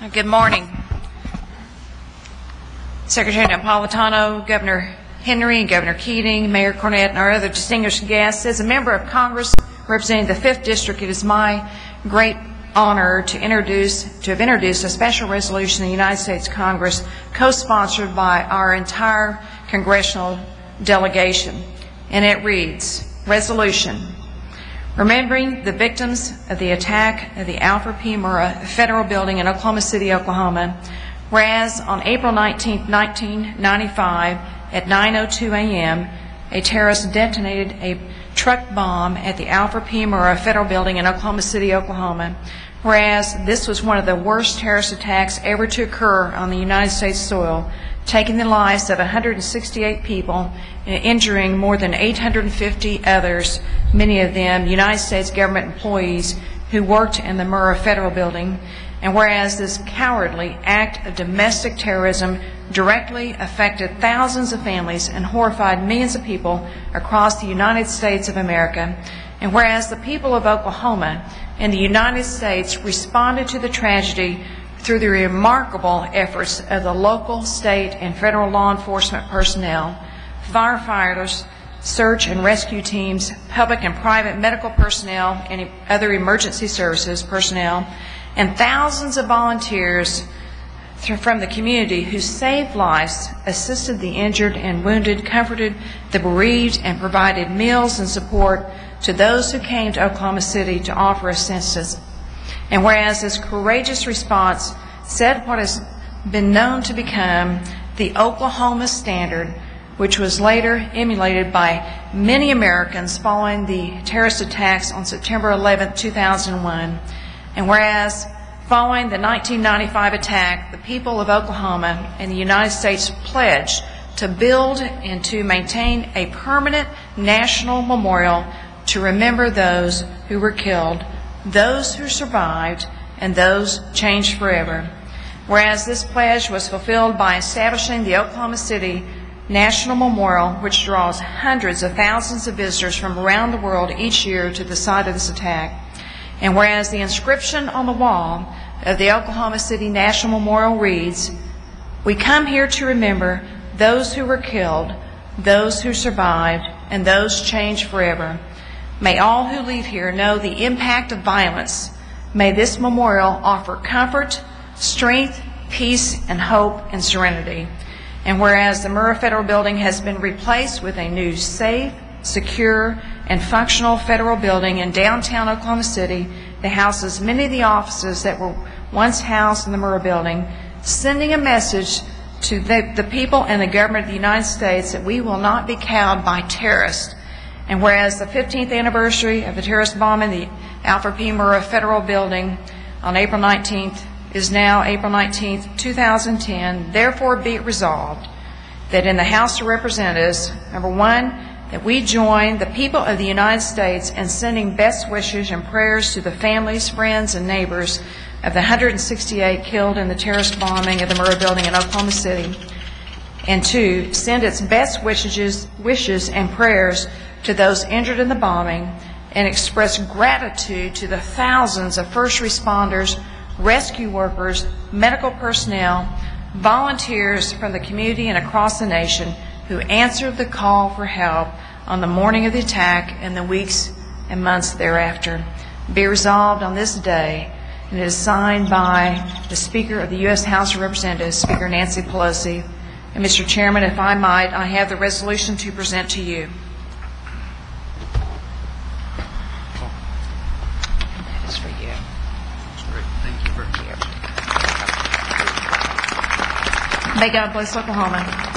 Good morning. Secretary Napolitano, Governor Henry, and Governor Keating, Mayor Cornett, and our other distinguished guests. As a member of Congress representing the 5th District, it is my great honor to have introduced a special resolution in the United States Congress co-sponsored by our entire congressional delegation. And it reads, Resolution, remembering the victims of the attack of the Alfred P. Murrah Federal Building in Oklahoma City, Oklahoma, whereas on April 19, 1995, at 9:02 a.m., a terrorist detonated a truck bomb at the Alfred P. Murrah Federal Building in Oklahoma City, Oklahoma, whereas this was one of the worst terrorist attacks ever to occur on the United States soil, taking the lives of 168 people and injuring more than 850 others, many of them United States government employees who worked in the Murrah Federal Building. And whereas this cowardly act of domestic terrorism directly affected thousands of families and horrified millions of people across the United States of America, and whereas the people of Oklahoma and the United States responded to the tragedy through the remarkable efforts of the local, state, and federal law enforcement personnel, firefighters, search and rescue teams, public and private medical personnel, and other emergency services personnel, and thousands of volunteers from the community who saved lives, assisted the injured and wounded, comforted the bereaved, and provided meals and support to those who came to Oklahoma City to offer assistance. And whereas this courageous response set what has been known to become the Oklahoma Standard, which was later emulated by many Americans following the terrorist attacks on September 11, 2001, and whereas following the 1995 attack, the people of Oklahoma and the United States pledged to build and to maintain a permanent national memorial to remember those who were killed, those who survived, and those changed forever. Whereas this pledge was fulfilled by establishing the Oklahoma City National Memorial, which draws hundreds of thousands of visitors from around the world each year to the site of this attack. And whereas the inscription on the wall of the Oklahoma City National Memorial reads, "We come here to remember those who were killed, those who survived, and those changed forever. May all who leave here know the impact of violence. May this memorial offer comfort, strength, peace, and hope and serenity." And whereas the Murrah Federal Building has been replaced with a new safe, secure, and functional federal building in downtown Oklahoma City that houses many of the offices that were once housed in the Murrah Building, sending a message to the people and the government of the United States that we will not be cowed by terrorists. And whereas the 15th anniversary of the terrorist bomb in the Alfred P. Murrah Federal Building on April 19th is now April 19th, 2010, therefore be it resolved that in the House of Representatives, number one, that we join the people of the United States in sending best wishes and prayers to the families, friends, and neighbors of the 168 killed in the terrorist bombing of the Murrah Building in Oklahoma City, and two, send its best wishes and prayers to those injured in the bombing, and express gratitude to the thousands of first responders, rescue workers, medical personnel, volunteers from the community and across the nation who answered the call for help on the morning of the attack and the weeks and months thereafter. Be resolved on this day, and it is signed by the Speaker of the U.S. House of Representatives, Speaker Nancy Pelosi. And Mr. Chairman, if I might, I have the resolution to present to you. That is for you. That's great. Thank you very much. May God bless Oklahoma.